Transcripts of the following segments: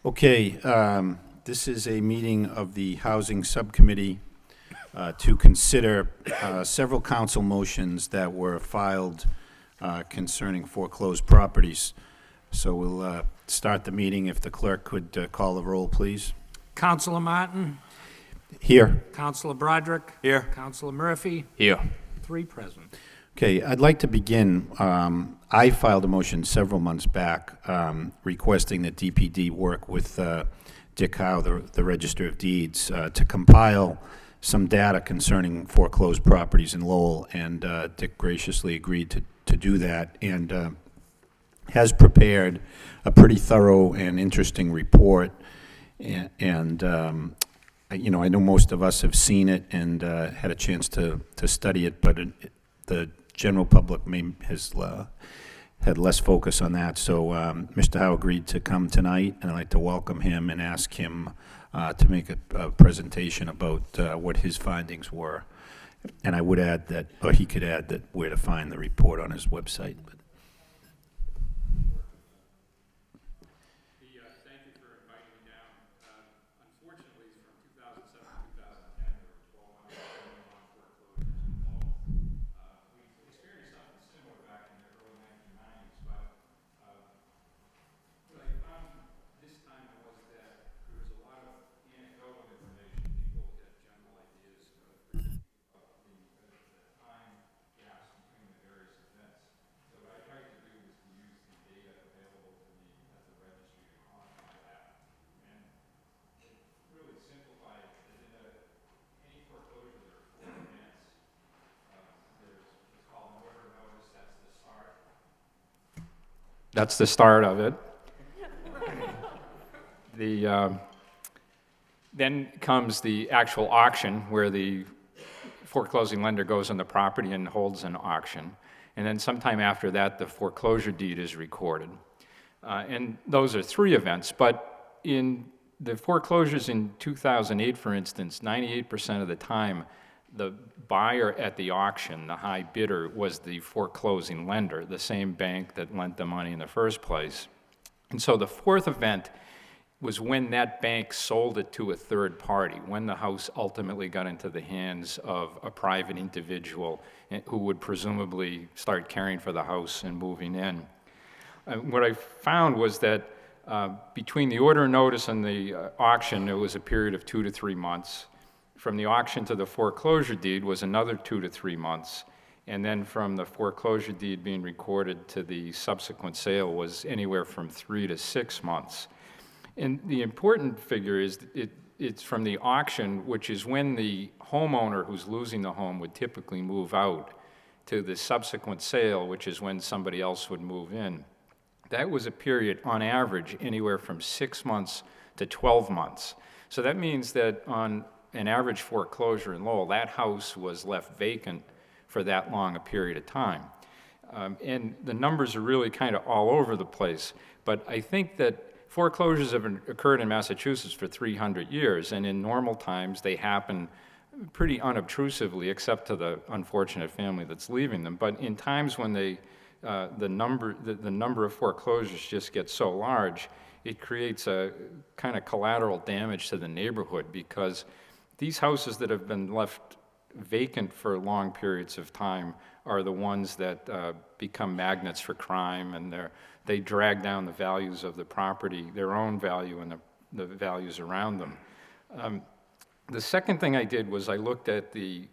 Okay, this is a meeting of the Housing Subcommittee to consider several council motions that were filed concerning foreclosed properties. So we'll start the meeting. If the clerk could call the roll, please. Councilor Martin. Here. Councilor Broderick. Here. Councilor Murphy. Here. 3 present. Okay, I'd like to begin. I filed a motion several months back requesting that DPD work with Dick Howe, the Register of Deeds, to compile some data concerning foreclosed properties in Lowell, and Dick graciously agreed to do that, and has prepared a pretty thorough and interesting report, and you know, I know most of us have seen it and had a chance to study it, but the general public has had less focus on that. So Mr. Howe agreed to come tonight, and I'd like to welcome him and ask him to make a presentation about what his findings were. And I would add that, or he could add that where to find the report on his website. Thank you for inviting me down. Unfortunately, from 2007 to 2010, there were 1,221 foreclosures in Lowell. We experienced something similar back in the early 1990s, but what I found this time was that there was a lot of anecdotal information. People had general ideas of the time gaps between the various events. So what I tried to do was to use the data available to me at the registry to quantify that. And it really simplified it. Any foreclosure, there are 4 events. There's what's called an order notice. That's the start. That's the start of it. Then comes the actual auction, where the foreclosing lender goes on the property and holds an auction. And then sometime after that, the foreclosure deed is recorded. And those are 3 events, but in the foreclosures in 2008, for instance, 98% of the time, the buyer at the auction, the high bidder, was the foreclosing lender, the same bank that lent the money in the first place. And so the 4th event was when that bank sold it to a third party, when the house ultimately got into the hands of a private individual who would presumably start caring for the house and moving in. What I found was that between the order notice and the auction, there was a period of 2 to 3 months. From the auction to the foreclosure deed was another 2 to 3 months. And then from the foreclosure deed being recorded to the subsequent sale was anywhere from 3 to 6 months. And the important figure is it's from the auction, which is when the homeowner who's losing the home would typically move out, to the subsequent sale, which is when somebody else would move in. That was a period, on average, anywhere from 6 months to 12 months. So that means that on an average foreclosure in Lowell, that house was left vacant for that long a period of time. And the numbers are really kind of all over the place, but I think that foreclosures have occurred in Massachusetts for 300 years, and in normal times they happen pretty unobtrusively, except to the unfortunate family that's leaving them. But in times when the number of foreclosures just gets so large, it creates a kind of collateral damage to the neighborhood, because these houses that have been left vacant for long periods of time are the ones that become magnets for crime, and they drag down the values of the property, their own value, and the values around them. The second thing I did was I looked at the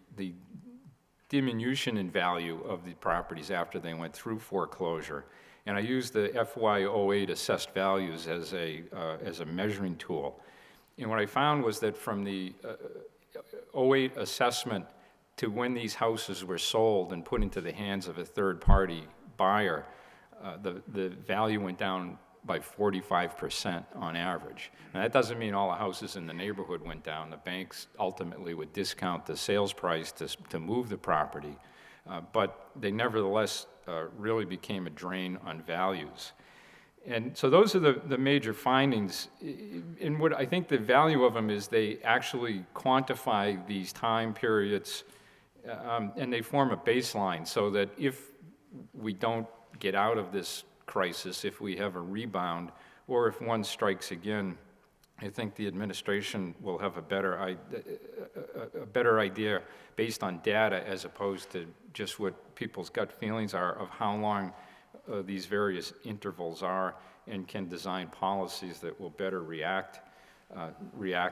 diminution in value of the properties after they went through foreclosure, and I used the FY08 assessed values as a measuring tool. And what I found was that from the 08 assessment to when these houses were sold and put into the hands of a third-party buyer, the value went down by 45% on average. Now, that doesn't mean all the houses in the neighborhood went down. The banks ultimately would discount the sales price to move the property, but they nevertheless really became a drain on values. And so those are the major findings. And what I think the value of them is they actually quantify these time periods, and they form a baseline, so that if we don't get out of this crisis, if we have a rebound, or if one strikes again, I think the administration will have a better idea based on data as opposed to just what people's gut feelings are of how long these various intervals are, and can design policies that will better react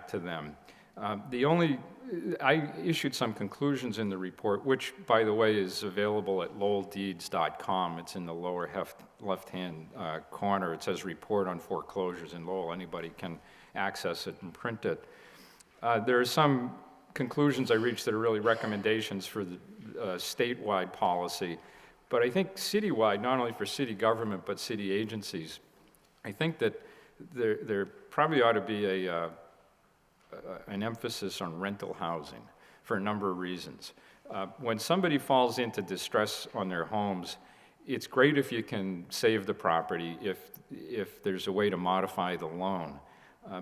to them. I issued some conclusions in the report, which, by the way, is available at lowelldeeds.com. It's in the lower left-hand corner. It says Report on Foreclosures in Lowell. Anybody can access it and print it. There are some conclusions I reached that are really recommendations for the statewide policy, but I think citywide, not only for city government, but city agencies, I think that there probably ought to be an emphasis on rental housing for a number of reasons. When somebody falls into distress on their homes, it's great if you can save the property, if there's a way to modify the loan.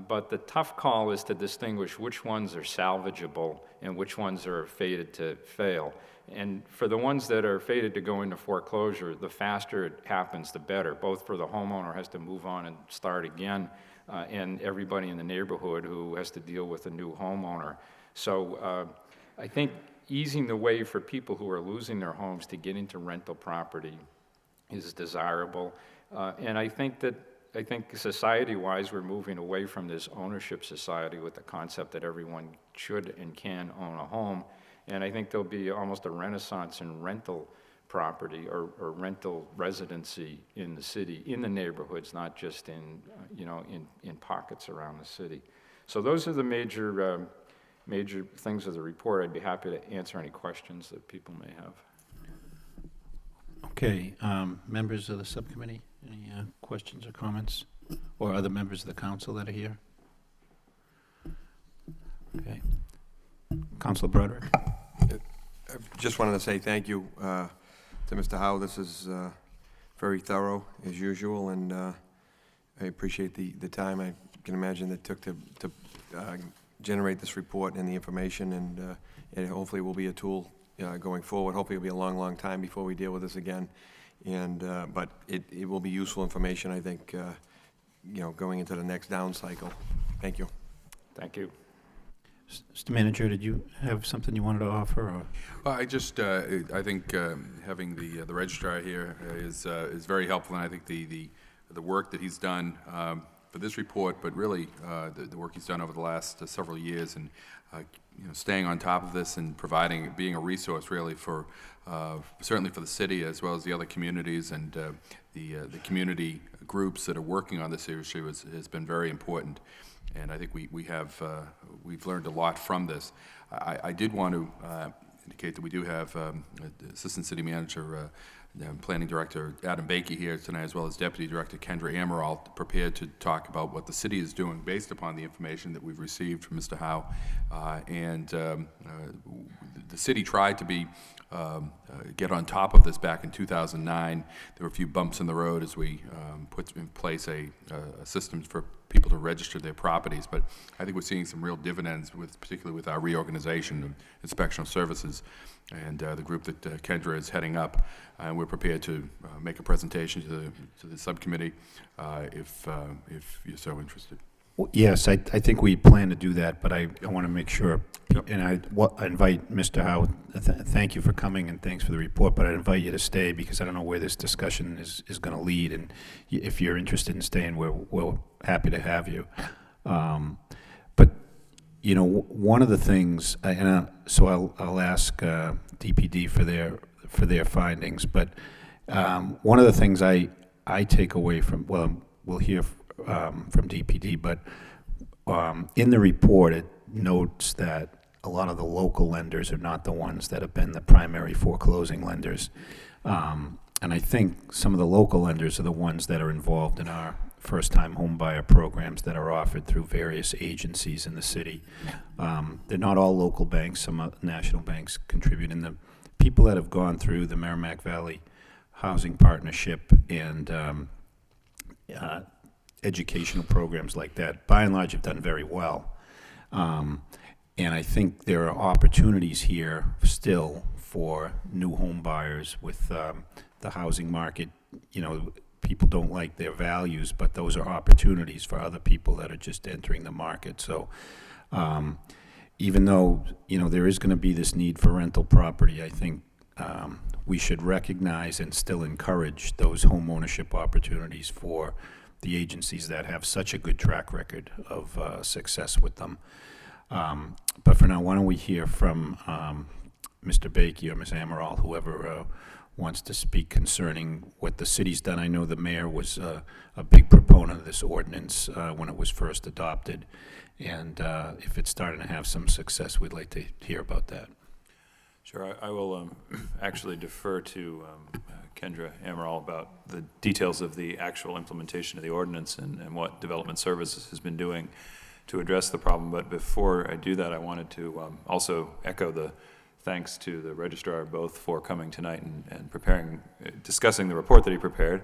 But the tough call is to distinguish which ones are salvageable and which ones are fated to fail. And for the ones that are fated to go into foreclosure, the faster it happens, the better, both for the homeowner has to move on and start again, and everybody in the neighborhood who has to deal with a new homeowner. So I think easing the way for people who are losing their homes to get into rental property is desirable. And I think society-wise, we're moving away from this ownership society with the concept that everyone should and can own a home. And I think there'll be almost a renaissance in rental property or rental residency in the city, in the neighborhoods, not just in pockets around the city. So those are the major things of the report. I'd be happy to answer any questions that people may have. Okay, members of the subcommittee, any questions or comments? Or other members of the council that are here? Okay. Councilor Broderick. I just wanted to say thank you to Mr. Howe. This is very thorough, as usual, and I appreciate the time I can imagine that took to generate this report and the information, and it hopefully will be a tool going forward. Hopefully it'll be a long, long time before we deal with this again, and but it will be useful information, I think, going into the next down cycle. Thank you. Thank you. Mr. Manager, did you have something you wanted to offer? Or? Well, I think having the registrar here is very helpful, and I think the work that he's done for this report, but really the work he's done over the last several years, and staying on top of this and being a resource really for certainly for the city as well as the other communities and the community groups that are working on this issue has been very important. And I think we've learned a lot from this. I did want to indicate that we do have Assistant City Manager, Planning Director Adam Bakey here tonight, as well as Deputy Director Kendra Amaral, prepared to talk about what the city is doing based upon the information that we've received from Mr. Howe. The city tried to get on top of this back in 2009. There were a few bumps in the road as we put in place a system for people to register their properties, but I think we're seeing some real dividends, particularly with our reorganization of inspectional services and the group that Kendra is heading up. And we're prepared to make a presentation to the subcommittee if you're so interested. Well, yes, I think we plan to do that, but I want to make sure, and I invite Mr. Howe, thank you for coming and thanks for the report, but I invite you to stay because I don't know where this discussion is going to lead, and if you're interested in staying, we're happy to have you. But, one of the things, so I'll ask DPD for their findings, but one of the things I take away from, we'll hear from DPD, but in the report it notes that a lot of the local lenders are not the ones that have been the primary foreclosing lenders. And I think some of the local lenders are the ones that are involved in our first-time home buyer programs that are offered through various agencies in the city. They're not all local banks, some national banks contribute, and the people that have gone through the Merrimack Valley Housing Partnership and educational programs like that, by and large, have done very well. And I think there are opportunities here still for new home buyers with the housing market. You know, people don't like their values, but those are opportunities for other people that are just entering the market. So even though, you know, there is going to be this need for rental property, I think we should recognize and still encourage those home ownership opportunities for the agencies that have such a good track record of success with them. But for now, why don't we hear from Mr. Bakey or Ms. Amaral, whoever wants to speak concerning what the city's done. I know the mayor was a big proponent of this ordinance when it was first adopted, and if it's starting to have some success, we'd like to hear about that. Sure, I will actually defer to Kendra Amaral about the details of the actual implementation of the ordinance and what Development Services has been doing to address the problem. But before I do that, I wanted to also echo the thanks to the registrar both for coming tonight and discussing the report that he prepared,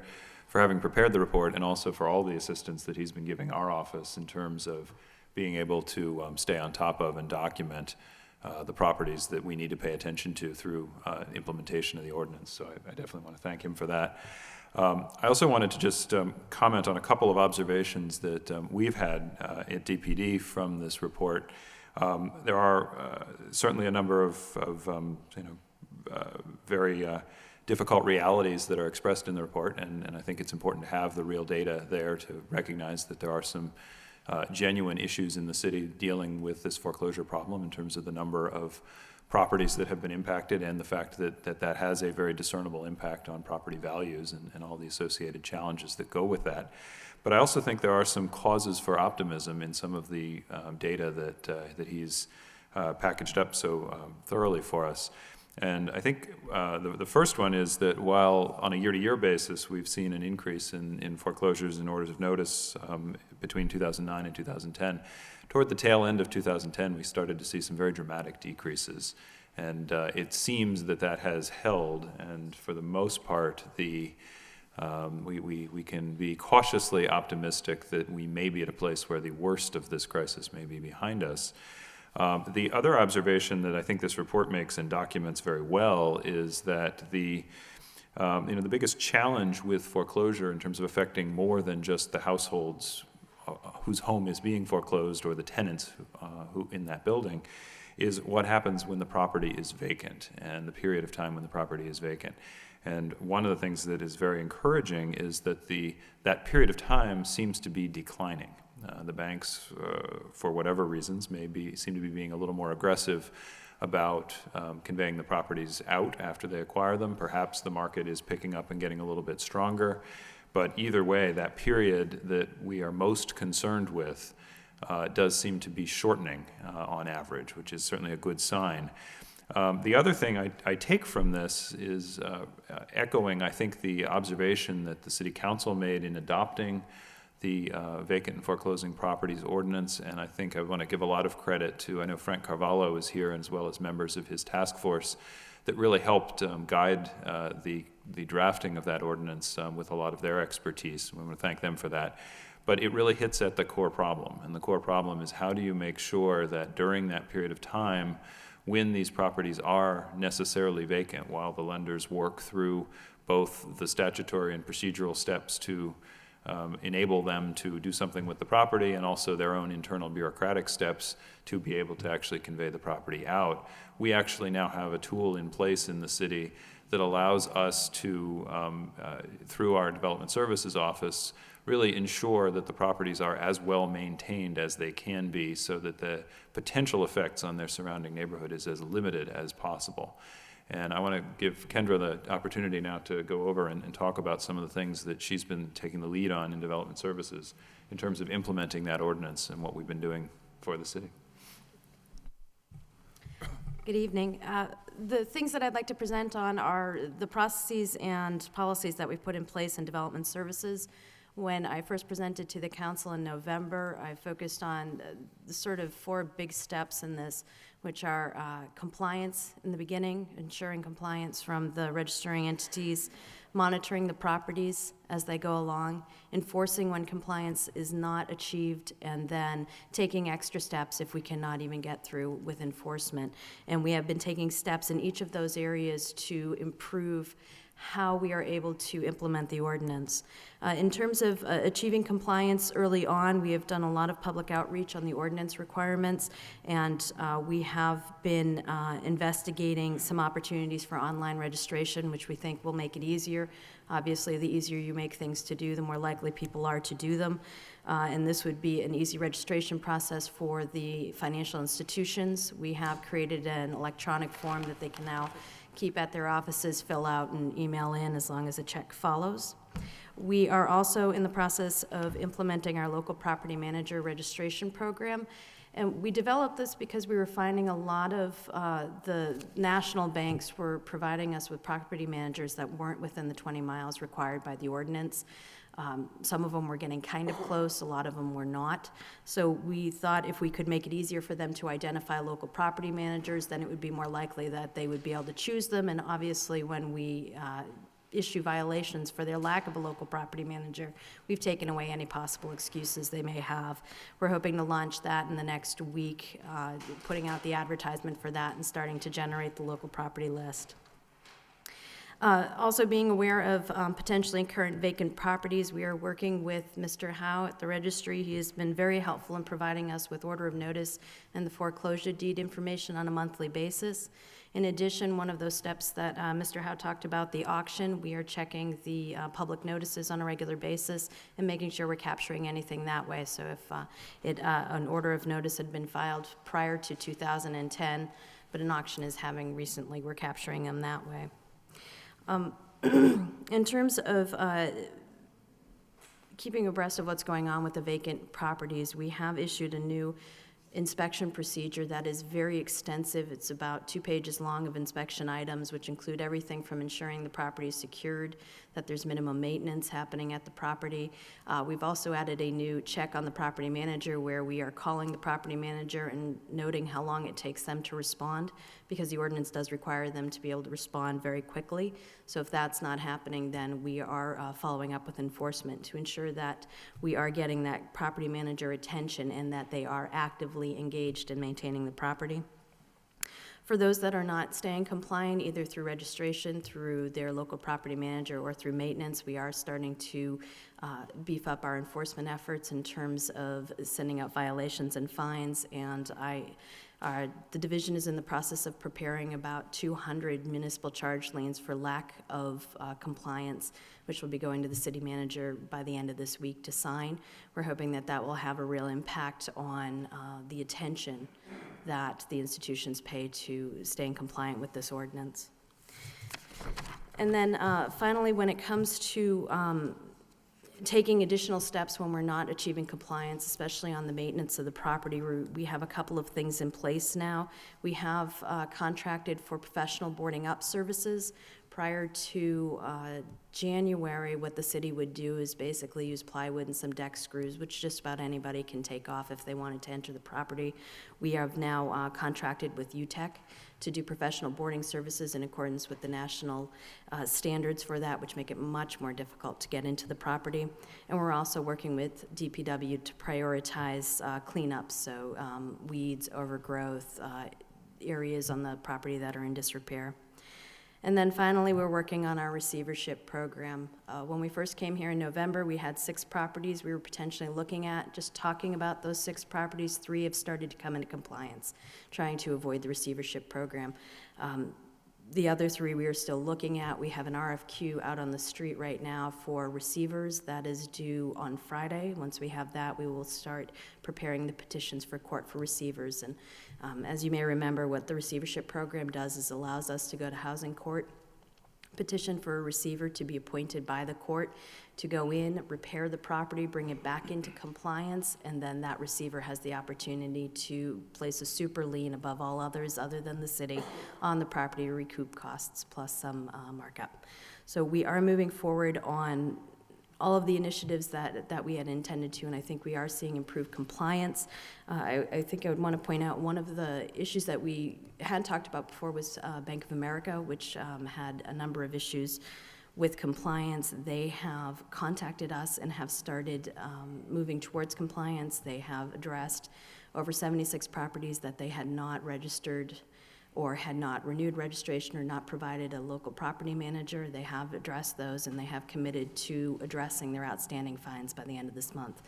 for having prepared the report, and also for all the assistance that he's been giving our office in terms of being able to stay on top of and document the properties that we need to pay attention to through implementation of the ordinance. So I definitely want to thank him for that. I also wanted to just comment on a couple of observations that we've had at DPD from this report. There are certainly a number of very difficult realities that are expressed in the report, and I think it's important to have the real data there to recognize that there are some genuine issues in the city dealing with this foreclosure problem in terms of the number of properties that have been impacted and the fact that has a very discernible impact on property values and all the associated challenges that go with that. But I also think there are some causes for optimism in some of the data that he's packaged up so thoroughly for us. And I think the first one is that while on a year-to-year basis we've seen an increase in foreclosures and orders of notice between 2009 and 2010, toward the tail end of 2010 we started to see some very dramatic decreases. And it seems that has held, and for the most part we can be cautiously optimistic that we may be at a place where the worst of this crisis may be behind us. The other observation that I think this report makes and documents very well is that the biggest challenge with foreclosure in terms of affecting more than just the households whose home is being foreclosed or the tenants who in that building is what happens when the property is vacant and the period of time when the property is vacant. And one of the things that is very encouraging is that that period of time seems to be declining. The banks, for whatever reasons, seem to be being a little more aggressive about conveying the properties out after they acquire them. Perhaps the market is picking up and getting a little bit stronger. But either way, that period that we are most concerned with does seem to be shortening on average, which is certainly a good sign. The other thing I take from this is echoing, I think, the observation that the City Council made in adopting the vacant and foreclosing properties ordinance, and I think I want to give a lot of credit to, I know Frank Carvalho is here, as well as members of his task force that really helped guide the drafting of that ordinance with a lot of their expertise. We want to thank them for that. But it really hits at the core problem, and the core problem is how do you make sure that during that period of time when these properties are necessarily vacant while the lenders work through both the statutory and procedural steps to enable them to do something with the property and also their own internal bureaucratic steps to be able to actually convey the property out. We actually now have a tool in place in the city that allows us to, through our Development Services Office, really ensure that the properties are as well maintained as they can be so that the potential effects on their surrounding neighborhood is as limited as possible. And I want to give Kendra the opportunity now to go over and talk about some of the things that she's been taking the lead on in Development Services in terms of implementing that ordinance and what we've been doing for the city. Good evening. The things that I'd like to present on are the processes and policies that we've put in place in Development Services. When I first presented to the council in November, I focused on the sort of 4 big steps in this, which are compliance in the beginning, ensuring compliance from the registering entities, monitoring the properties as they go along, enforcing when compliance is not achieved, and then taking extra steps if we cannot even get through with enforcement. And we have been taking steps in each of those areas to improve how we are able to implement the ordinance. In terms of achieving compliance early on, we have done a lot of public outreach on the ordinance requirements, and we have been investigating some opportunities for online registration, which we think will make it easier. Obviously, the easier you make things to do, the more likely people are to do them. And this would be an easy registration process for the financial institutions. We have created an electronic form that they can now keep at their offices, fill out, and email in as long as a check follows. We are also in the process of implementing our local property manager registration program. And we developed this because we were finding a lot of the national banks were providing us with property managers that weren't within the 20 miles required by the ordinance. Some of them were getting kind of close, a lot of them were not. So we thought if we could make it easier for them to identify local property managers, then it would be more likely that they would be able to choose them. And obviously, when we issue violations for their lack of a local property manager, we've taken away any possible excuses they may have. We're hoping to launch that in the next week, putting out the advertisement for that and starting to generate the local property list. Also being aware of potentially current vacant properties, we are working with Mr. Howe at the registry. He has been very helpful in providing us with order of notice and the foreclosure deed information on a monthly basis. In addition, one of those steps that Mr. Howe talked about, the auction, we are checking the public notices on a regular basis and making sure we're capturing anything that way. So if an order of notice had been filed prior to 2010, but an auction is having recently, we're capturing them that way. In terms of keeping abreast of what's going on with the vacant properties, we have issued a new inspection procedure that is very extensive. It's about 2 pages long of inspection items, which include everything from ensuring the property is secured, that there's minimum maintenance happening at the property. We've also added a new check on the property manager where we are calling the property manager and noting how long it takes them to respond, because the ordinance does require them to be able to respond very quickly. So if that's not happening, then we are following up with enforcement to ensure that we are getting that property manager attention and that they are actively engaged in maintaining the property. For those that are not staying compliant, either through registration, through their local property manager, or through maintenance, we are starting to beef up our enforcement efforts in terms of sending out violations and fines. And the division is in the process of preparing about 200 municipal charge liens for lack of compliance, which will be going to the city manager by the end of this week to sign. We're hoping that that will have a real impact on the attention that the institutions pay to staying compliant with this ordinance. And then finally, when it comes to taking additional steps when we're not achieving compliance, especially on the maintenance of the property, we have a couple of things in place now. We have contracted for professional boarding up services. Prior to January, what the city would do is basically use plywood and some deck screws, which just about anybody can take off if they wanted to enter the property. We have now contracted with UTEC to do professional boarding services in accordance with the national standards for that, which make it much more difficult to get into the property. And we're also working with DPW to prioritize cleanups, so weeds, overgrowth, areas on the property that are in disrepair. And then finally, we're working on our receivership program. When we first came here in November, we had 6 properties we were potentially looking at. Just talking about those 6 properties, 3 have started to come into compliance, trying to avoid the receivership program. The other 3 we are still looking at. We have an RFQ out on the street right now for receivers that is due on Friday. Once we have that, we will start preparing the petitions for court for receivers. And as you may remember, what the receivership program does is allows us to go to housing court, petition for a receiver to be appointed by the court to go in, repair the property, bring it back into compliance, and then that receiver has the opportunity to place a super lien above all others other than the city on the property to recoup costs plus some markup. So we are moving forward on all of the initiatives that we had intended to, and I think we are seeing improved compliance. I think I would want to point out one of the issues that we hadn't talked about before was Bank of America, which had a number of issues with compliance. They have contacted us and have started moving towards compliance. They have addressed over 76 properties that they had not registered or had not renewed registration or not provided a local property manager. They have addressed those, and they have committed to addressing their outstanding fines by the end of this month.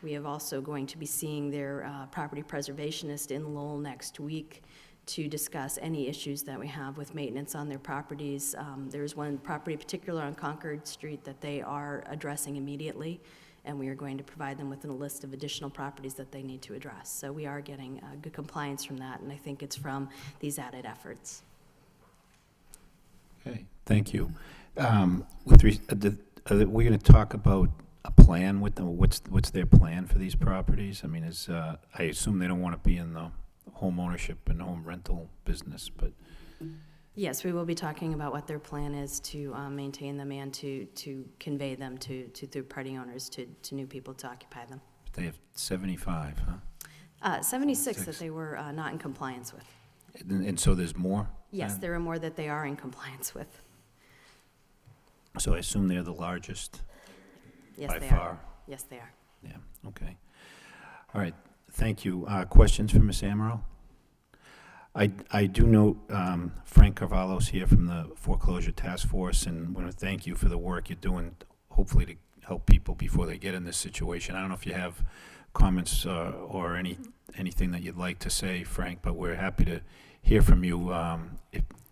We have also going to be seeing their property preservationist in Lowell next week to discuss any issues that we have with maintenance on their properties. There's one property in particular on Concord Street that they are addressing immediately, and we are going to provide them with a list of additional properties that they need to address. So we are getting good compliance from that, and I think it's from these added efforts. Okay, thank you. Are we going to talk about a plan with them? What's their plan for these properties? I mean, I assume they don't want to be in the home ownership and home rental business, but... Yes, we will be talking about what their plan is to maintain them and to convey them to third-party owners, to new people to occupy them. They have 75, huh? 76 that they were not in compliance with. And so there's more? Yes, there are more that they are in compliance with. So I assume they're the largest Yes, by they far? are. Yes, they are. Yeah, okay. All right, thank you. Questions for Ms. Amaral? I do note Frank Carvalho's here from the Foreclosure Task Force, and want to thank you for the work you're doing, hopefully to help people before they get in this situation. I don't know if you have comments or anything that you'd like to say, Frank, but we're happy to hear from you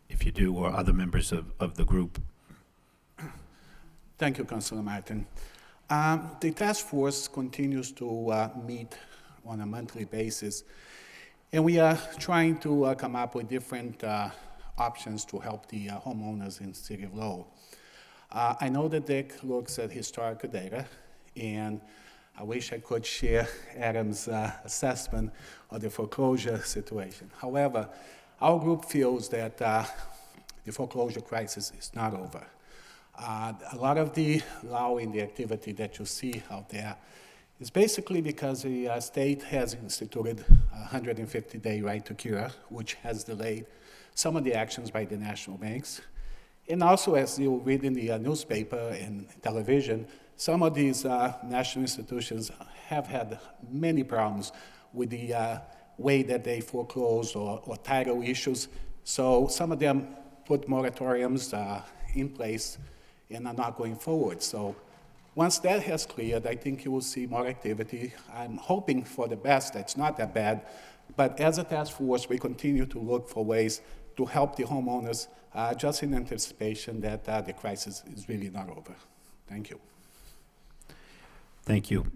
if you do, or other members of the group. Thank you, Councilor Martin. The task force continues to meet on a monthly basis, and we are trying to come up with different options to help the homeowners in the city of Lowell. I know that Dick looks at historical data, and I wish I could share Adam's assessment of the foreclosure situation. However, our group feels that the foreclosure crisis is not over. A lot of the allowing the activity that you see out there is basically because the state has instituted a 150-day right to cure, which has delayed some of the actions by the national banks. And also, as you read in the newspaper and television, some of these national institutions have had many problems with the way that they foreclose or title issues. So some of them put moratoriums in place and are not going forward. So once that has cleared, I think you will see more activity. I'm hoping for the best. It's not that bad. But as a task force, we continue to look for ways to help the homeowners just in anticipation that the crisis is really not over. Thank you. Thank you.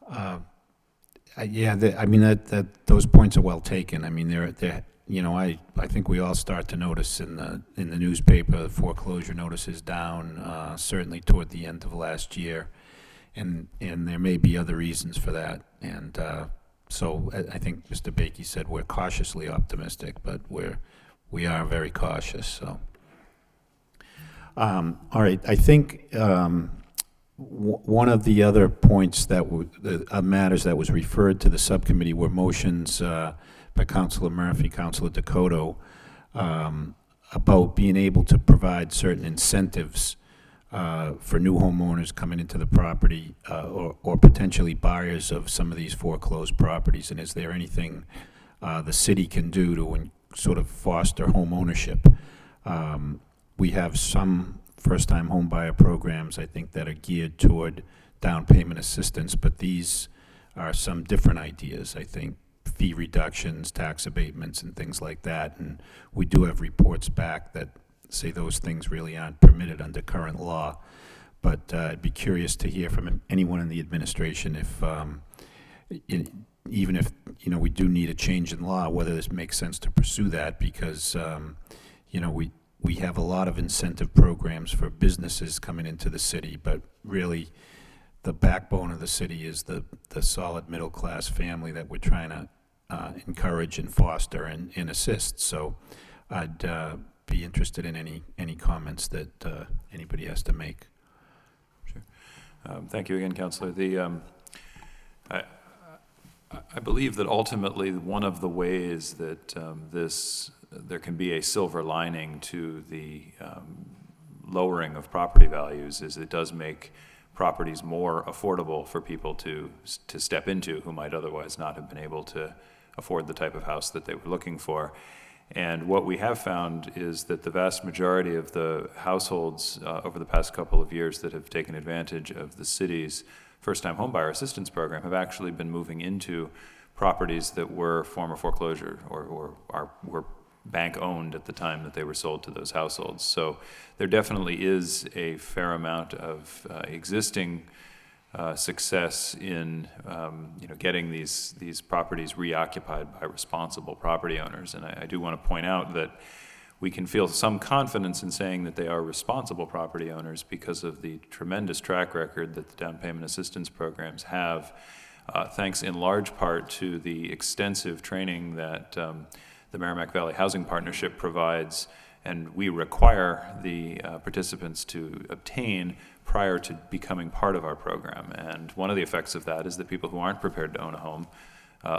Yeah, I mean, those points are well taken. I mean, they're you know, I think we all start to notice in the newspaper, the foreclosure notices down, certainly toward the end of last year, and there may be other reasons for that. And so I think Mr. Bakey said we're cautiously optimistic, but we are very cautious. So, all right, I think one of the other points that matters that was referred to the subcommittee were motions by Councilor Murphy, Councilor Dakota, about being able to provide certain incentives for new homeowners coming into the property or potentially buyers of some of these foreclosed properties. And is there anything the city can do to sort of foster home ownership? We have some first-time home buyer programs, I think, that are geared toward down payment assistance, but these are some different ideas, I think. Fee reductions, tax abatements, and things like that. And we do have reports back that say those things really aren't permitted under current law. But I'd be curious to hear from anyone in the administration if, even if, you know, we do need a change in law, whether this makes sense to pursue that, because, you know, we have a lot of incentive programs for businesses coming into the city, but really the backbone of the city is the solid middle-class family that we're trying to encourage and foster and assist. So I'd be interested in any comments that anybody has to make. Sure. Thank you again, Councillor. I believe that ultimately one of the ways that there can be a silver lining to the lowering of property values is it does make properties more affordable for people to step into who might otherwise not have been able to afford the type of house that they were looking for. And what we have found is that the vast majority of the households over the past couple of years that have taken advantage of the city's first-time homebuyer assistance program have actually been moving into properties that were former foreclosure or were bank-owned at the time that they were sold to those households. So there definitely is a fair amount of existing success in getting these properties reoccupied by responsible property owners. And I do want to point out that we can feel some confidence in saying that they are responsible property owners because of the tremendous track record that the down payment assistance programs have, thanks in large part to the extensive training that the Merrimack Valley Housing Partnership provides, and we require the participants to obtain prior to becoming part of our program. And one of the effects of that is that people who aren't prepared to own a home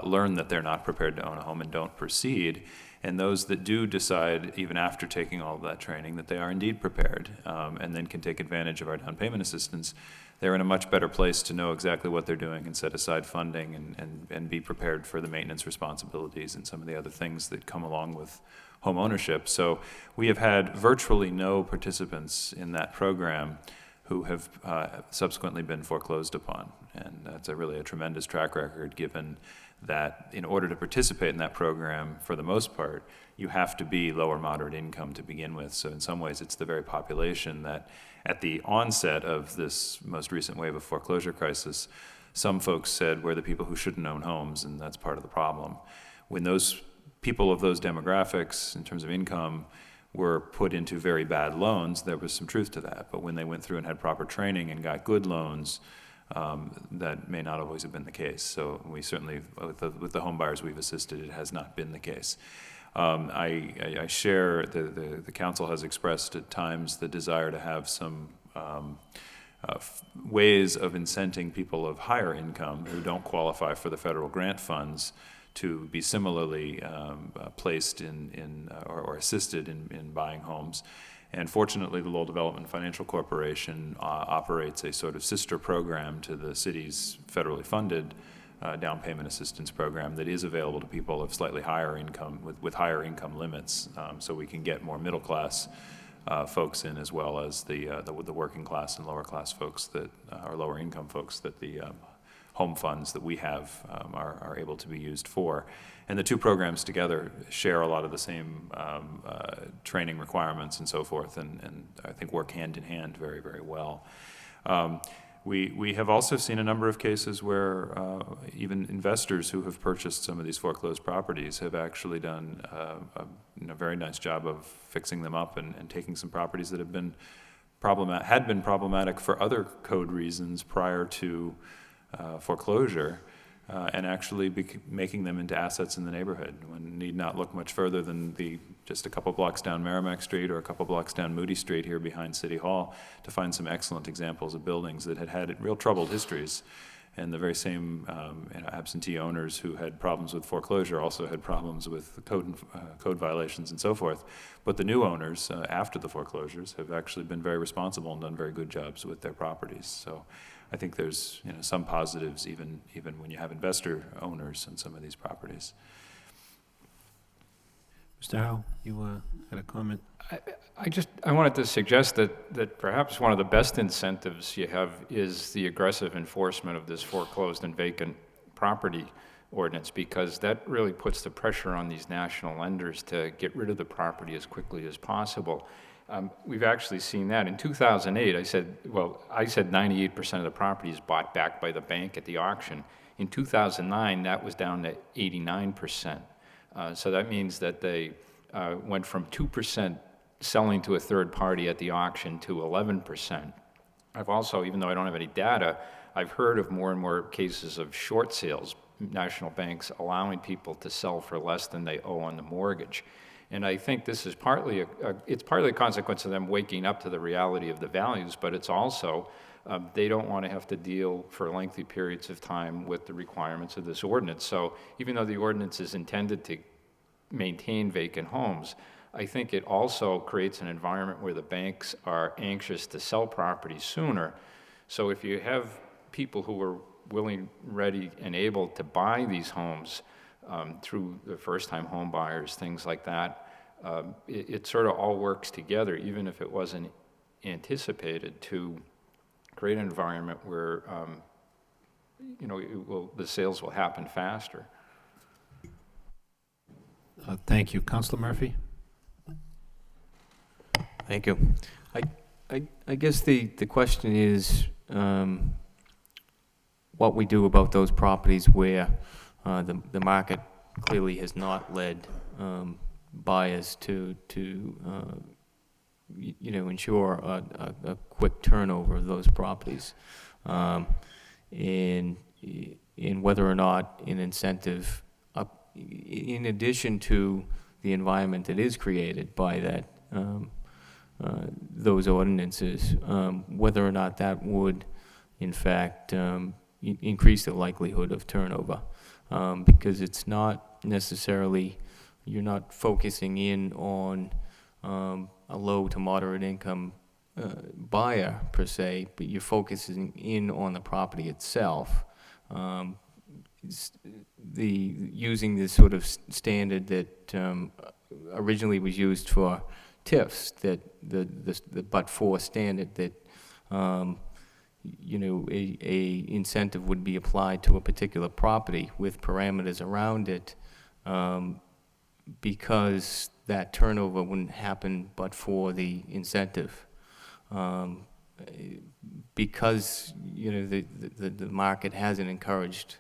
learn that they're not prepared to own a home and don't proceed. And those that do decide, even after taking all of that training, that they are indeed prepared and then can take advantage of our down payment assistance, they're in a much better place to know exactly what they're doing and set aside funding and be prepared for the maintenance responsibilities and some of the other things that come along with home ownership. So we have had virtually no participants in that program who have subsequently been foreclosed upon. And that's really a tremendous track record, given that in order to participate in that program, for the most part, you have to be low or moderate income to begin with. So in some ways, it's the very population that at the onset of this most recent wave of foreclosure crisis, some folks said we're the people who shouldn't own homes, and that's part of the problem. When those people of those demographics, in terms of income, were put into very bad loans, there was some truth to that. But when they went through and had proper training and got good loans, that may not always have been the case. So we certainly, with the home buyers we've assisted, it has not been the case. I share, the council has expressed at times the desire to have some ways of incenting people of higher income who don't qualify for the federal grant funds to be similarly placed in or assisted in buying homes. And fortunately, the Lowell Development Financial Corporation operates a sort of sister program to the city's federally funded down payment assistance program that is available to people of slightly higher income, with higher income limits, so we can get more middle class folks in, as well as the working class and lower class folks that are lower income folks that the home funds that we have are able to be used for. And the two programs together share a lot of the same training requirements and so forth, and I think work hand in hand very, very well. We have also seen a number of cases where even investors who have purchased some of these foreclosed properties have actually done a very nice job of fixing them up and taking some properties that have been problematic for other code reasons prior to foreclosure, and actually making them into assets in the neighborhood. One need not look much further than just a couple blocks down Merrimack Street or a couple blocks down Moody Street here behind City Hall to find some excellent examples of buildings that had real troubled histories. And the very same absentee owners who had problems with foreclosure also had problems with code violations and so forth. But the new owners, after the foreclosures, have actually been very responsible and done very good jobs with their properties. So I think there's some positives even when you have investor owners in some of these properties. Mr. Howe, you had a comment? I wanted to suggest that perhaps one of the best incentives you have is the aggressive enforcement of this foreclosed and vacant property ordinance, because that really puts the pressure on these national lenders to get rid of the property as quickly as possible. We've actually seen that. In 2008, I said 98% of the property is bought back by the bank at the auction. In 2009, that was down to 89%. So that means that they went from 2% selling to a third party at the auction to 11%. I've also, even though I don't have any data, I've heard of more and more cases of short sales, national banks allowing people to sell for less than they owe on the mortgage. And I think this is partly it's partly a consequence of them waking up to the reality of the values, but it's also they don't want to have to deal for lengthy periods of time with the requirements of this ordinance. So even though the ordinance is intended to maintain vacant homes, I think it also creates an environment where the banks are anxious to sell property sooner. So if you have people who are willing, ready, and able to buy these homes through the first-time home buyers, things like that, it sort of all works together, even if it wasn't anticipated, to create an environment where the sales will happen faster. Thank you. Councilor Murphy? Thank you. I guess the question is what we do about those properties where the market clearly has not led buyers to ensure a quick turnover of those properties, and whether or not an incentive, in addition to the environment that is created by that those ordinances, whether or not that would, in fact, increase the likelihood of turnover, because it's not necessarily, you're not focusing in on a low to moderate income buyer per se, but you're focusing in on the property itself. Using this sort of standard that originally was used for TIFs, that the but-for standard that a incentive would be applied to a particular property with parameters around it, because that turnover wouldn't happen but for the incentive, because the market hasn't encouraged,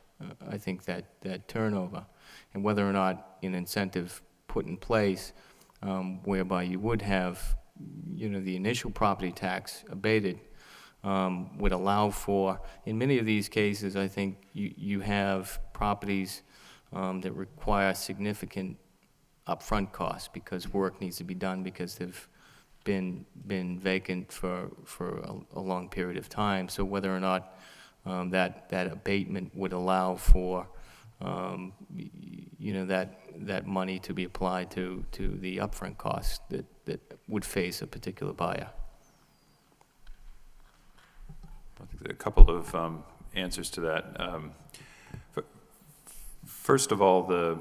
I think, that turnover, and whether or not an incentive put in place whereby you would have the initial property tax abated would allow for, in many of these cases, I think you have properties that require significant upfront costs because work needs to be done because they've been vacant for a long period of time. So whether or not that abatement would allow for that money to be applied to the upfront costs that would face a particular buyer. I think there are a couple of answers to that. First of all,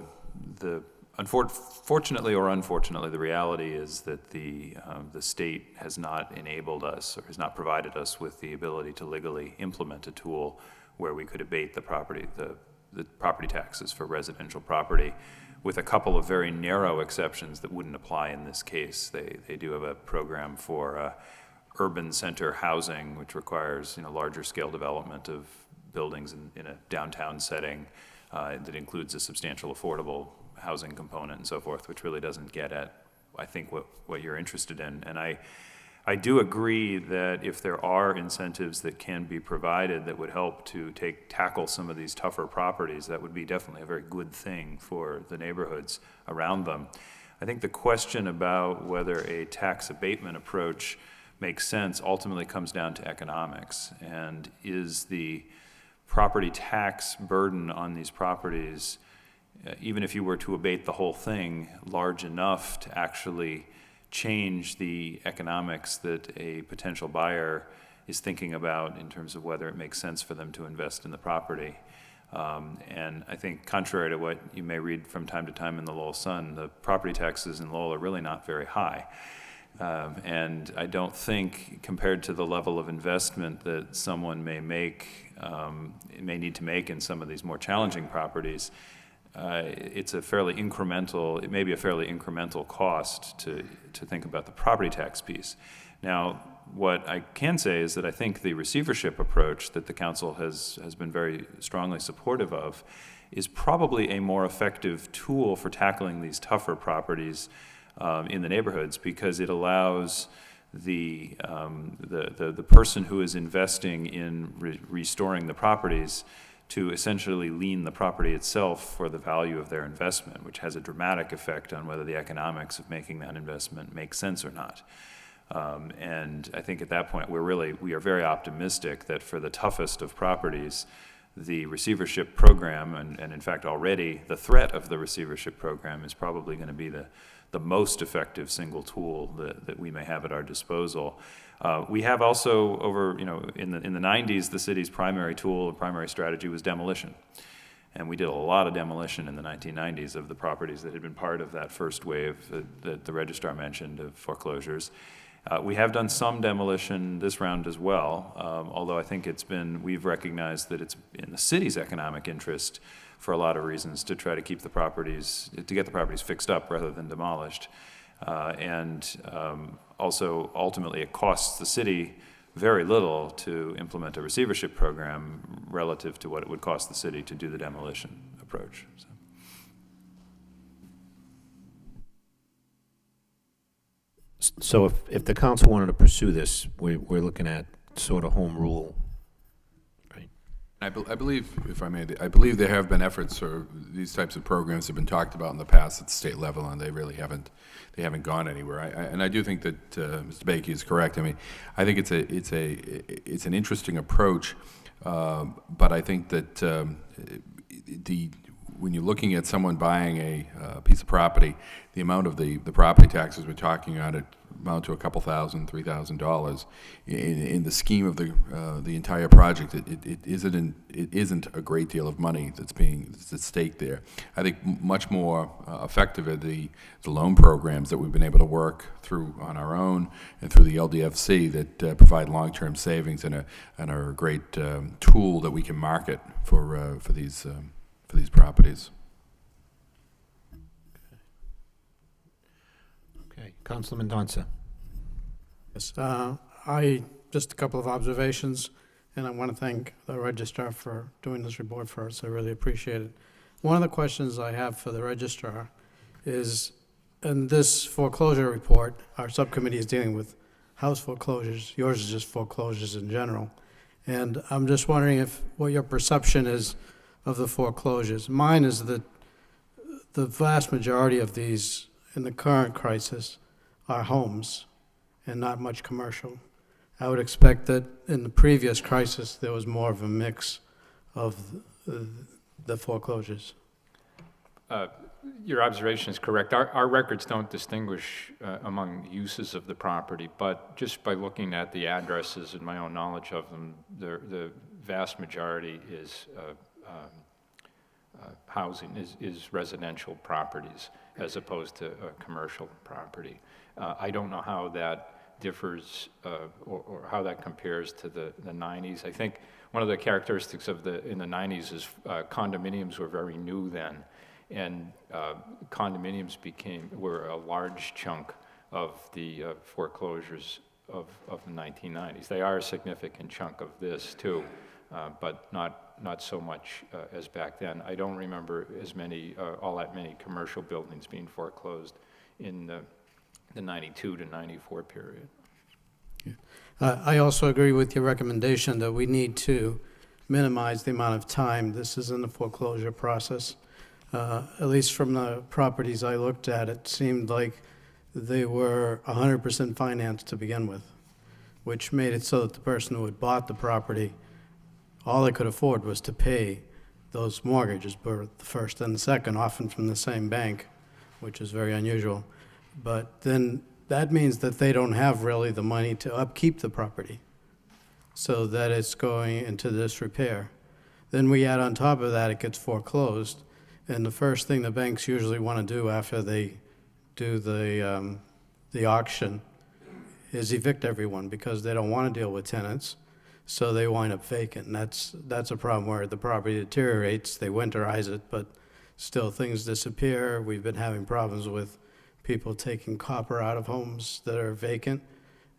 fortunately or unfortunately, the reality is that the state has not enabled us or has not provided us with the ability to legally implement a tool where we could abate the property taxes for residential property, with a couple of very narrow exceptions that wouldn't apply in this case. They do have a program for urban center housing, which requires larger scale development of buildings in a downtown setting that includes a substantial affordable housing component and so forth, which really doesn't get at, I think, what you're interested in. And I do agree that if there are incentives that can be provided that would help to tackle some of these tougher properties, that would be definitely a very good thing for the neighborhoods around them. I think the question about whether a tax abatement approach makes sense ultimately comes down to economics. And is the property tax burden on these properties, even if you were to abate the whole thing, large enough to actually change the economics that a potential buyer is thinking about in terms of whether it makes sense for them to invest in the property? And I think contrary to what you may read from time to time in the Lowell Sun, the property taxes in Lowell are really not very high. And I don't think, compared to the level of investment that someone may need to make in some of these more challenging properties, it may be a fairly incremental cost to think about the property tax piece. Now, what I can say is that I think the receivership approach that the council has been very strongly supportive of is probably a more effective tool for tackling these tougher properties in the neighborhoods, because it allows the person who is investing in restoring the properties to essentially lien the property itself for the value of their investment, which has a dramatic effect on whether the economics of making that investment make sense or not. And I think at that point, we are very optimistic that for the toughest of properties, the receivership program, and in fact already the threat of the receivership program is probably going to be the most effective single tool that we may have at our disposal. We have also in the 90s, the city's primary tool, primary strategy was demolition. And we did a lot of demolition in the 1990s of the properties that had been part of that first wave that the registrar mentioned of foreclosures. We have done some demolition this round as well, although I think we've recognized that it's in the city's economic interest for a lot of reasons to try to get the properties fixed up rather than demolished. Also, ultimately, it costs the city very little to implement a receivership program relative to what it would cost the city to do the demolition approach. So if the council wanted to pursue this, we're looking at sort of home rule, right? I believe, if I may, I believe there have been efforts, or these types of programs have been talked about in the past at the state level, and they really haven't gone anywhere. And I do think that Mr. Bakey is correct. I mean, I think it's an interesting approach, but I think that when you're looking at someone buying a piece of property, the amount of the property taxes we're talking on it amount to a couple $1,000, $3,000. In the scheme of the entire project, it isn't a great deal of money that's at stake there. I think much more effective are the loan programs that we've been able to work through on our own and through the LDFC that provide long-term savings and are a great tool that we can market for these properties. Okay, Councilman Donza. Yes, just a couple of observations, and I want to thank the registrar for doing this report for us. I really appreciate it. One of the questions I have for the registrar is, in this foreclosure report, our subcommittee is dealing with house foreclosures. Yours is just foreclosures in general. And I'm just wondering what your perception is of the foreclosures. Mine is that the vast majority of these in the current crisis are homes and not much commercial. I would expect that in the previous crisis there was more of a mix of the foreclosures. Your observation is correct. Our records don't distinguish among uses of the property, but just by looking at the addresses and my own knowledge of them, the vast majority is housing, is residential properties as opposed to a commercial property. I don't know how that differs or how that compares to the 90s. I think one of the characteristics in the 90s is condominiums were very new then, and condominiums were a large chunk of the foreclosures of the 1990s. They are a significant chunk of this too, but not so much as back then. I don't remember all that many commercial buildings being foreclosed in the 92 to 94 period. I also agree with your recommendation that we need to minimize the amount of time this is in the foreclosure process. At least from the properties I looked at, it seemed like they were 100% financed to begin with, which made it so that the person who had bought the property, all they could afford was to pay those mortgages, both the first and the second, often from the same bank, which is very unusual. But then that means that they don't have really the money to upkeep the property, so that it's going into disrepair. Then we add on top of that, it gets foreclosed, and the first thing the banks usually want to do after they do the auction is evict everyone, because they don't want to deal with tenants, so they wind up vacant. And that's a problem where the property deteriorates, they winterize it, but still things disappear. We've been having problems with people taking copper out of homes that are vacant,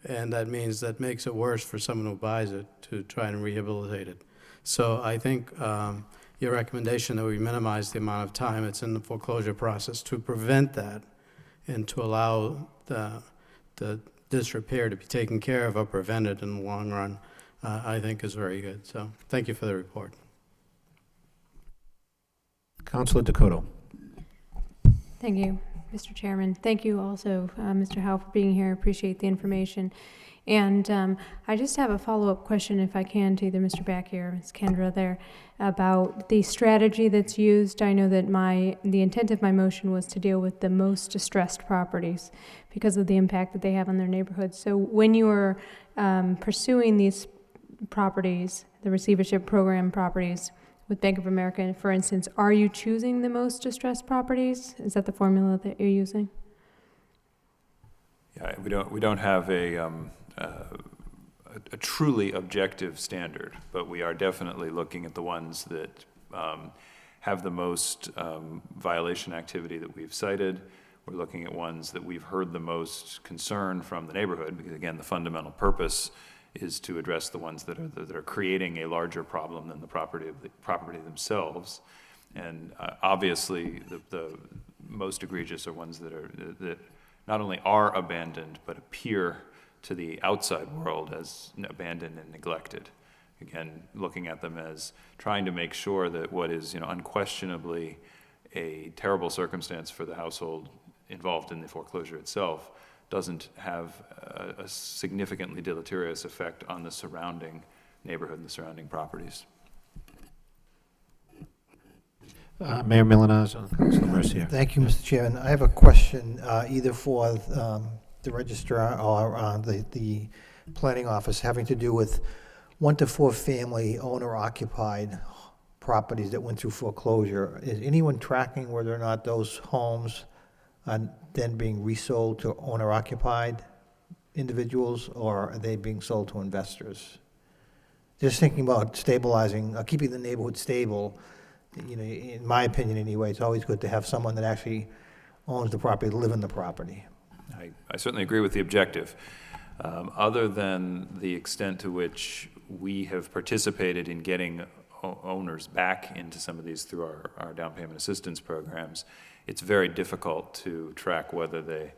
and that makes it worse for someone who buys it to try and rehabilitate it. So I think your recommendation that we minimize the amount of time it's in the foreclosure process to prevent that and to allow the disrepair to be taken care of or prevented in the long run, I think is very good. So thank you for the report. Councilor Dakota. Thank you, Mr. Chairman. Thank you also, Mr. Howe, for being here. Appreciate the information. And I just have a follow-up question, if I can, to either Mr. Backey or Ms. Kendra there, about the strategy that's used. I know that the intent of my motion was to deal with the most distressed properties because of the impact that they have on their neighborhoods. So when you are pursuing these properties, the receivership program properties, with Bank of America, for instance, are you choosing the most distressed properties? Is that the formula that you're using? Yeah, we don't have a truly objective standard, but we are definitely looking at the ones that have the most violation activity that we've cited. We're looking at ones that we've heard the most concern from the neighborhood, because again, the fundamental purpose is to address the ones that are creating a larger problem than the property themselves. And obviously, the most egregious are ones that not only are abandoned, but appear to the outside world as abandoned and neglected. Again, looking at them as trying to make sure that what is, unquestionably a terrible circumstance for the household involved in the foreclosure itself doesn't have a significantly deleterious effect on the surrounding neighborhood and the surrounding properties. Mayor Milanaz, Councilor Mercier. Thank you, Mr. Chairman. I have a question either for the registrar or the planning office having to do with 1 to 4 family owner-occupied properties that went through foreclosure. Is anyone tracking whether or not those homes are then being resold to owner-occupied individuals, or are they being sold to investors? Just thinking about stabilizing, keeping the neighborhood stable. In my opinion anyway, it's always good to have someone that actually owns the property, live in the property. I certainly agree with the objective. Other than the extent to which we have participated in getting owners back into some of these through our down payment assistance programs, it's very difficult to track whether the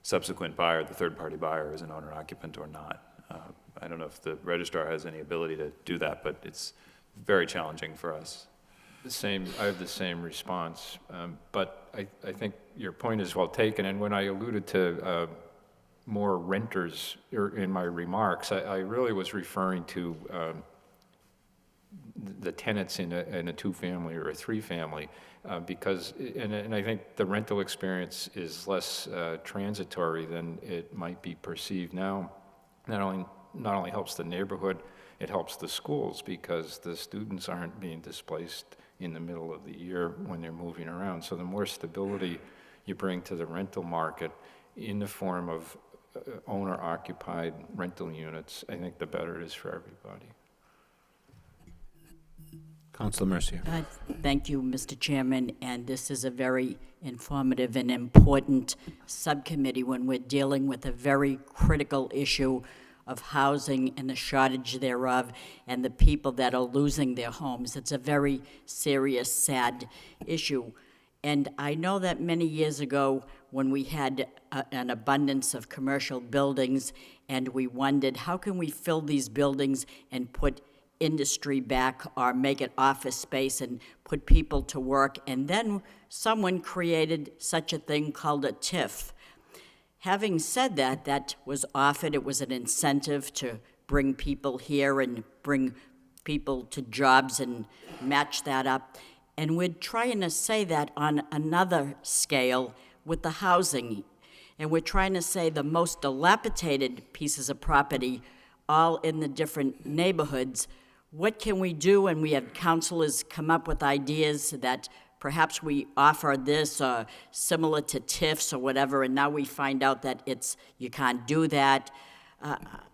subsequent buyer, the third-party buyer, is an owner-occupant or not. I don't know if the registrar has any ability to do that, but it's very challenging for us. I have the same response, but I think your point is well taken. And when I alluded to more renters in my remarks, I really was referring to the tenants in a 2-family or a 3-family, because I think the rental experience is less transitory than it might be perceived now. Not only helps the neighborhood, it helps the schools, because the students aren't being displaced in the middle of the year when they're moving around. So the more stability you bring to the rental market in the form of owner-occupied rental units, I think the better it is for everybody. Councilor Mercier. Thank you, Mr. Chairman, and this is a very informative and important subcommittee when we're dealing with a very critical issue of housing and the shortage thereof and the people that are losing their homes. It's a very serious, sad issue. And I know that many years ago when we had an abundance of commercial buildings and we wondered, how can we fill these buildings and put industry back or make it office space and put people to work? And then someone created such a thing called a TIF. Having said that, that was offered. It was an incentive to bring people here and bring people to jobs and match that up. And we're trying to say that on another scale with the housing. And we're trying to say the most dilapidated pieces of property, all in the different neighborhoods, what can we do? And we have counselors come up with ideas that perhaps we offer this similar to TIFs or whatever, and now we find out that you can't do that.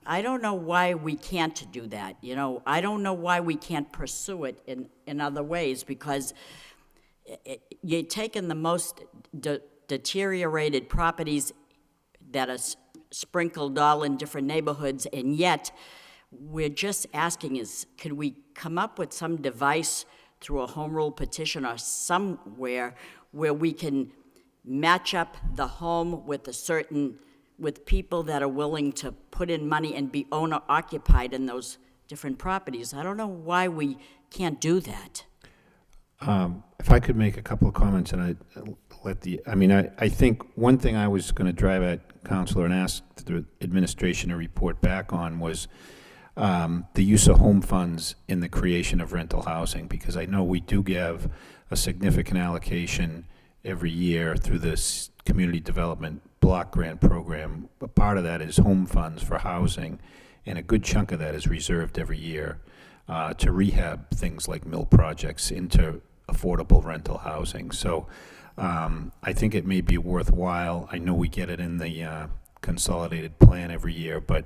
I don't know why we can't do that. I don't know why we can't pursue it in other ways, because you're taking the most deteriorated properties that are sprinkled all in different neighborhoods, and yet we're just asking can we come up with some device through a home rule petition or somewhere where we can match up the home with with people that are willing to put in money and be owner-occupied in those different properties. I don't know why we can't do that. If I could make a couple of comments, and I think one thing I was going to drive at, Counselor, and ask the administration to report back on was the use of home funds in the creation of rental housing, because I know we do give a significant allocation every year through this community development block grant program. A part of that is home funds for housing, and a good chunk of that is reserved every year to rehab things like mill projects into affordable rental housing. So I think it may be worthwhile. I know we get it in the consolidated plan every year, but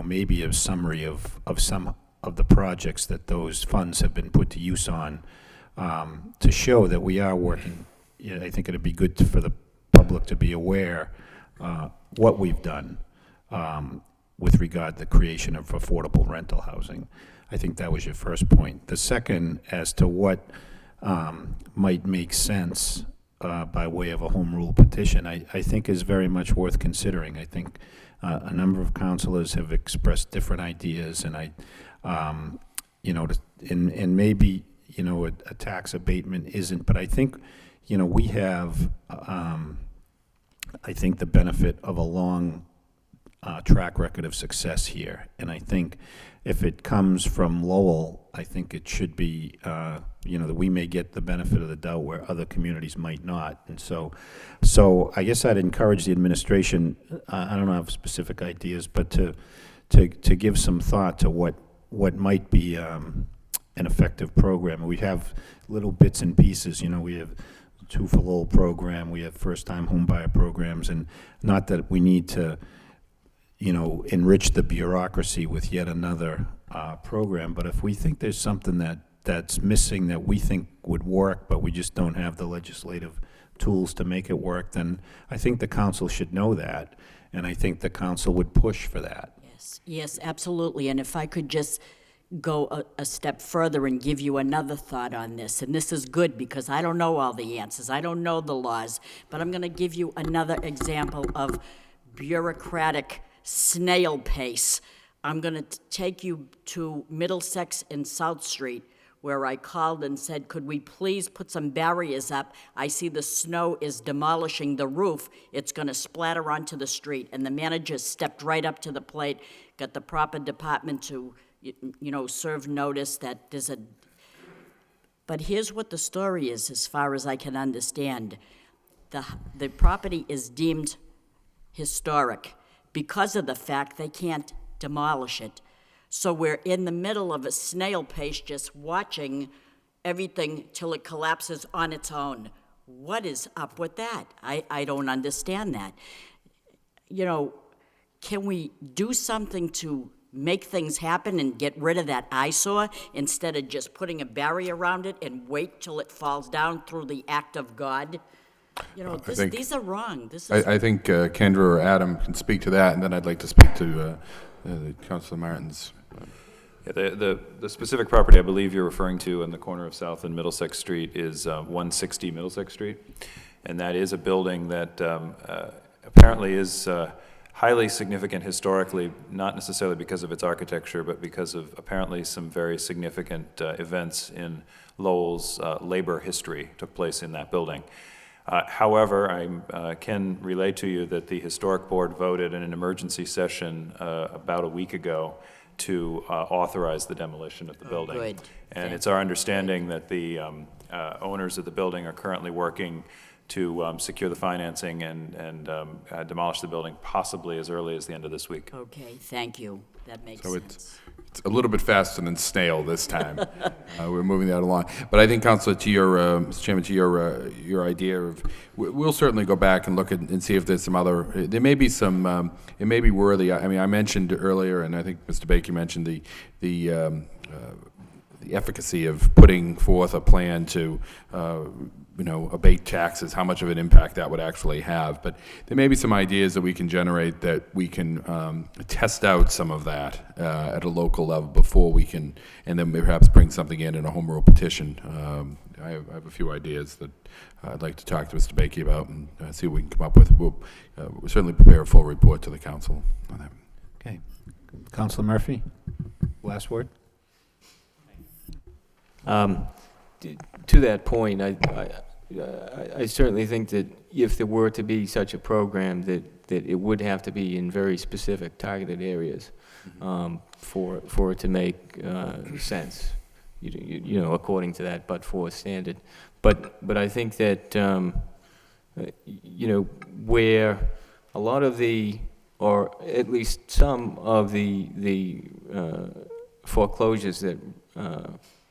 maybe a summary of some of the projects that those funds have been put to use on, to show that we are working. I think it'd be good for the public to be aware what we've done with regard to the creation of affordable rental housing. I think that was your first point. The second, as to what might make sense by way of a home rule petition, I think is very much worth considering. I think a number of councilors have expressed different ideas, and and maybe a tax abatement isn't, but I think we have I think the benefit of a long track record of success here, and I think if it comes from Lowell, I think it should be, that we may get the benefit of the doubt where other communities might not. And so I guess I'd encourage the administration, I don't have specific ideas, but to give some thought to what might be an effective program. We have little bits and pieces, we have Two for Lowell program, we have first-time homebuyer programs, and not that we need to enrich the bureaucracy with yet another program, but if we think there's something that's missing that we think would work, but we just don't have the legislative tools to make it work, then I think the council should know that, and I think the council would push for that. Yes, absolutely. And if I could just go a step further and give you another thought on this, and this is good because I don't know all the answers, I don't know the laws, but I'm going to give you another example of bureaucratic snail pace. I'm going to take you to Middlesex and South Street, where I called and said, could we please put some barriers up? I see the snow is demolishing the roof. It's going to splatter onto the street. And the manager stepped right up to the plate, got the proper department to, serve notice that there's a... But here's what the story is, as far as I can understand. The property is deemed historic because of the fact they can't demolish it. So we're in the middle of a snail pace just watching everything till it collapses on its own. What is up with that? I don't understand that. Can we do something to make things happen and get rid of that eyesore instead of just putting a barrier around it and wait till it falls down through the act of God? These are wrong. I think Kendra or Adam can speak to that, and then I'd like to speak to Councilor Martin's. Yeah, the specific property I believe you're referring to in the corner of South and Middlesex Street is 160 Middlesex Street, and that is a building that apparently is highly significant historically, not necessarily because of its architecture, but because of apparently some very significant events in Lowell's labor history took place in that building. However, I can relay to you that the Historic Board voted in an emergency session about a week ago to authorize the demolition of the building. Good. And it's our understanding that the owners of the building are currently working to secure the financing and demolish the building possibly as early as the end of this week. Okay, thank you. That makes So sense. it's a little bit faster than snail this time. We're moving that along. But I think, Councilor, to your, Mr. Chairman, to your idea of, we'll certainly go back and look at and see if there's some other, there may be some, it may be worthy. I mean, I mentioned earlier, and I think Mr. Baker mentioned the efficacy of putting forth a plan to, abate taxes, how much of an impact that would actually have. But there may be some ideas that we can generate that we can test out some of that at a local level before we can, and then perhaps bring something in a home rule petition. I have a few ideas that I'd like to talk to Mr. Baker about and see what we can come up with. We'll certainly prepare a full report to the council on that. Okay. Councilor Murphy, last word. to that point, I certainly think that if there were to be such a program, that it would have to be in very specific targeted areas for it to make sense, you know, according to that but-for standard. But I think that, you know, where a lot of the, or at least some of the foreclosures that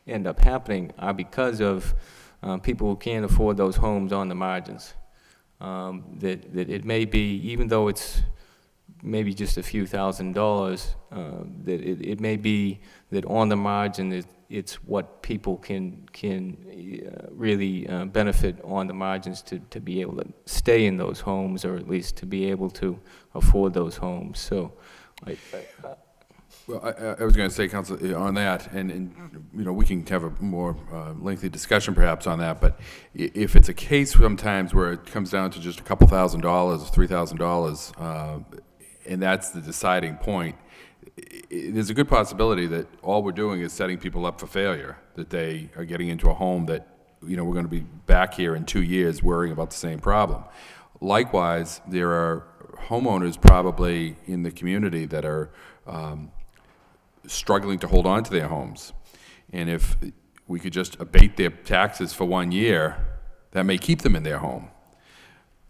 end up happening are because of people who can't afford those homes on the margins. That it may be, even though it's maybe just a few $1,000s, that it may be that on the margin it's what people can really benefit on the margins to be able to stay in those homes, or at least to be able to afford those homes. So Well, I was going to say, Council, on that, and you know, we can have a more lengthy discussion perhaps on that, but if it's a case sometimes where it comes down to just a couple $1,000, $3,000, and that's the deciding point, there's a good possibility that all we're doing is setting people up for failure, that they are getting into a home that, you know, we're going to be back here in 2 years worrying about the same problem. Likewise, there are homeowners probably in the community that are struggling to hold on to their homes. And if we could just abate their taxes for 1 year, that may keep them in their home.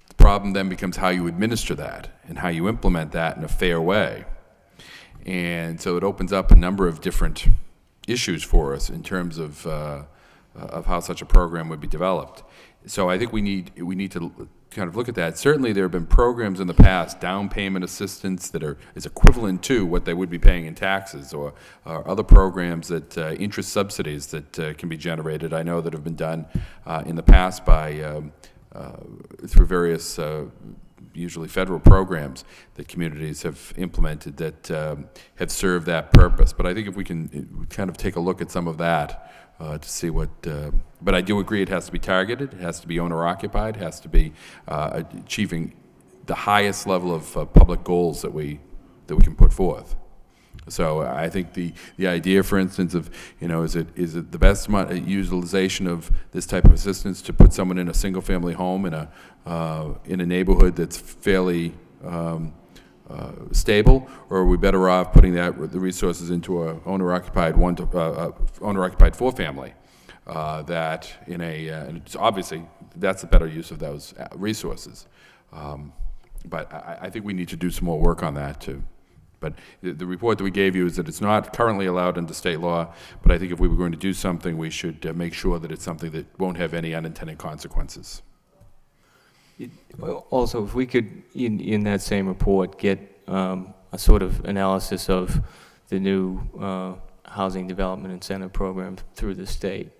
The problem then becomes how you administer that and how you implement that in a fair way. And so it opens up a number of different issues for us in terms of how such a program would be developed. So I think we need to kind of look at that. Certainly there have been programs in the past, down payment assistance, that is equivalent to what they would be paying in taxes, or other programs that interest subsidies that can be generated. I know that have been done in the past by through various usually federal programs that communities have implemented that have served that purpose. But I think if we can kind of take a look at some of that to see what, but I do agree it has to be targeted, it has to be owner-occupied, it has to be achieving the highest level of public goals that we can put forth. So I think the idea, for instance, of, you know, is it the best utilization of this type of assistance to put someone in a single-family home in a neighborhood that's fairly stable, or are we better off putting the resources into a owner-occupied owner-occupied four-family? That in and it's obviously that's a better use of those resources. But I think we need to do some more work on that too. But the report that we gave you is that it's not currently allowed under state law, but I think if we were going to do something, we should make sure that it's something that won't have any unintended consequences. Also, if we could, in that same report, get a sort of analysis of the new housing development incentive program through the state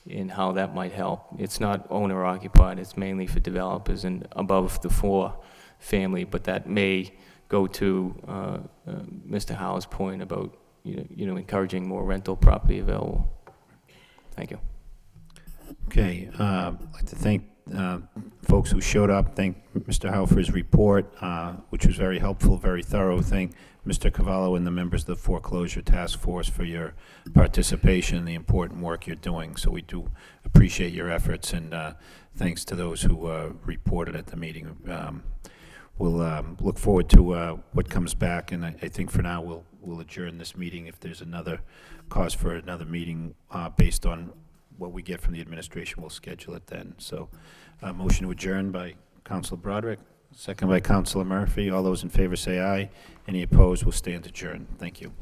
and how that might help. It's not owner-occupied, it's mainly for developers and above the four-family, but that may go to Mr. Howe's point about encouraging more rental property available. Thank you. Okay, I'd like to thank folks who showed up. Thank Mr. Howe for his report, which was very helpful, very thorough. Thank Mr. Cavallo and the members of the Foreclosure Task Force for your participation and the important work you're doing. So we do appreciate your efforts, and thanks to those who reported at the meeting. We'll look forward to what comes back, and I think for now we'll adjourn this meeting. If there's another cause for another meeting based on what we get from the administration, we'll schedule it then. So motion to adjourn by Councilor Broderick, second by Councilor Murphy. All those in favor say aye. Any opposed will stand adjourned. Thank you.